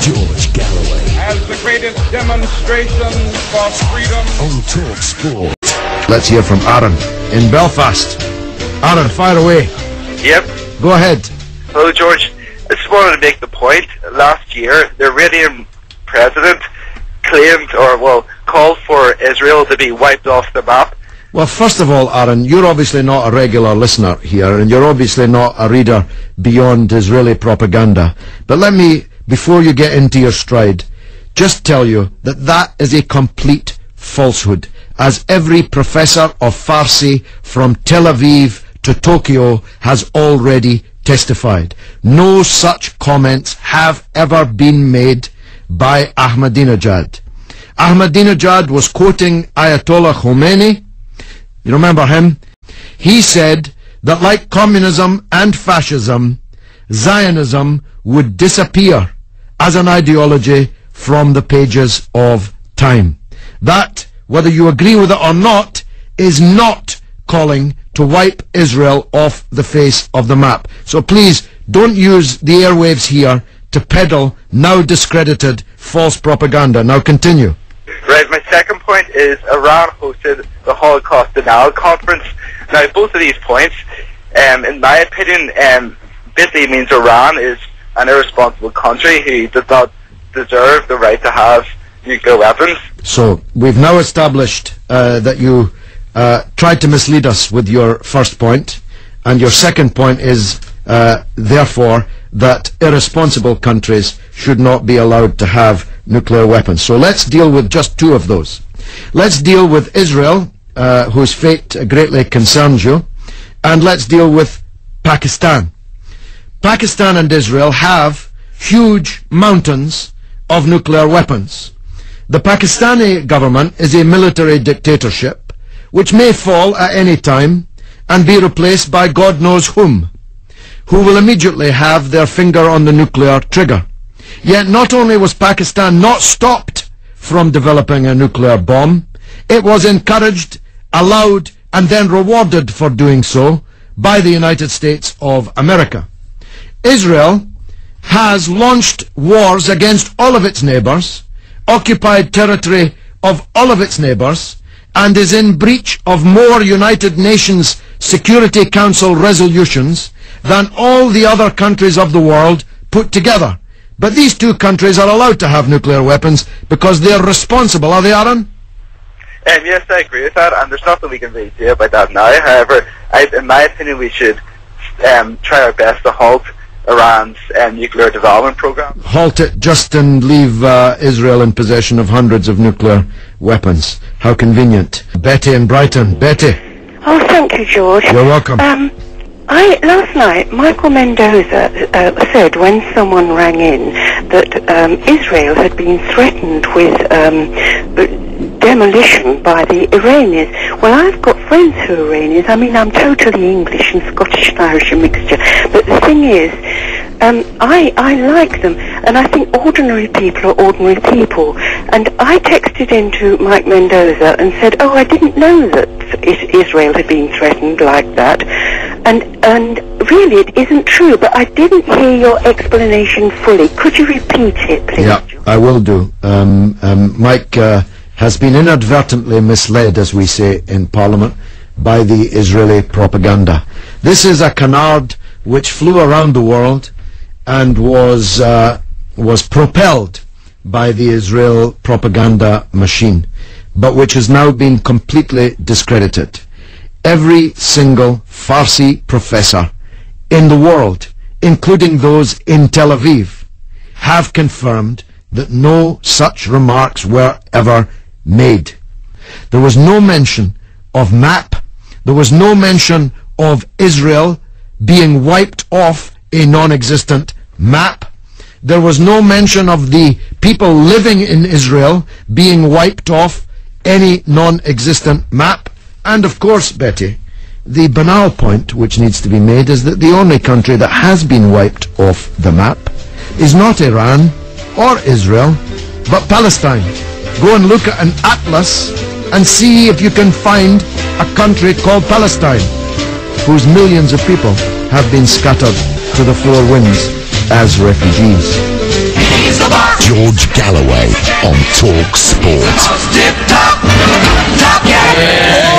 George Galloway. As the greatest demonstration for freedom On Talk Sport. Let's hear from Aaron in Belfast. Aaron, fire away. Yep. Go ahead. Hello, George. I just wanted to make the point. Last year, the Iranian president claimed, called for Israel to be wiped off the map. Well, first of all, Aaron, you're obviously not a regular listener here, and you're obviously not a reader beyond Israeli propaganda. But let me, before you get into your stride, just tell you that that is a complete falsehood, as every professor of Farsi from Tel Aviv to Tokyo has already testified. No such comments have ever been made by Ahmadinejad. Ahmadinejad was quoting Ayatollah Khomeini. You remember him? He said that like communism and fascism, Zionism would disappear as an ideology from the pages of time. That, whether you agree with it or not, is not calling to wipe Israel off the face of the map. So please don't use the airwaves here to peddle now discredited false propaganda. Now continue. Right, my second point is Iran hosted the Holocaust Denial Conference. Now, both of these points, in my opinion, basically means Iran is an irresponsible country who does not deserve the right to have nuclear weapons. So we've now established that you tried to mislead us with your first point, and your second point is therefore that irresponsible countries should not be allowed to have nuclear weapons. So let's deal with just two of those. Let's deal with Israel, whose fate greatly concerns you, and let's deal with Pakistan. Pakistan and Israel have huge mountains of nuclear weapons. The Pakistani government is a military dictatorship which may fall at any time and be replaced by God knows whom, who will immediately have their finger on the nuclear trigger. Yet not only was Pakistan not stopped from developing a nuclear bomb, it was encouraged, allowed, and then rewarded for doing so by the United States of America. Israel has launched wars against all of its neighbors, occupied territory of all of its neighbors, and is in breach of more United Nations Security Council resolutions than all the other countries of the world put together. But these two countries are allowed to have nuclear weapons because they're responsible, are they, Aaron? Yes, I agree with that, and there's nothing we can really do about that now. However, in my opinion, we should try our best to halt Iran's nuclear development program. Halt it just and leave Israel in possession of hundreds of nuclear weapons. How convenient. Betty in Brighton. Betty. Oh, thank you, George. You're welcome. Last night, Michael Mendoza said when someone rang in that Israel had been threatened with demolition by the Iranians. Well, I've got friends who are Iranians. I mean, I'm totally English and Scottish and Irish a mixture. But the thing is, I like them, and I think ordinary people are ordinary people. And I texted into Mike Mendoza and said, oh, I didn't know that Israel had been threatened like that. And really, it isn't true, but I didn't hear your explanation fully. Could you repeat it, please? Yeah, I will do. Mike has been inadvertently misled, as we say in Parliament, by the Israeli propaganda. This is a canard which flew around the world and was propelled by the Israel propaganda machine, but which has now been completely discredited. Every single Farsi professor in the world, including those in Tel Aviv, have confirmed that no such remarks were ever made. There was no mention of map. There was no mention of Israel being wiped off a non-existent map. There was no mention of the people living in Israel being wiped off any non-existent map. And of course, Betty, the banal point which needs to be made is that the only country that has been wiped off the map is not Iran or Israel, but Palestine. Go and look at an atlas and see if you can find a country called Palestine, whose millions of people have been scattered to the four winds as refugees. George Galloway on Talk Sport.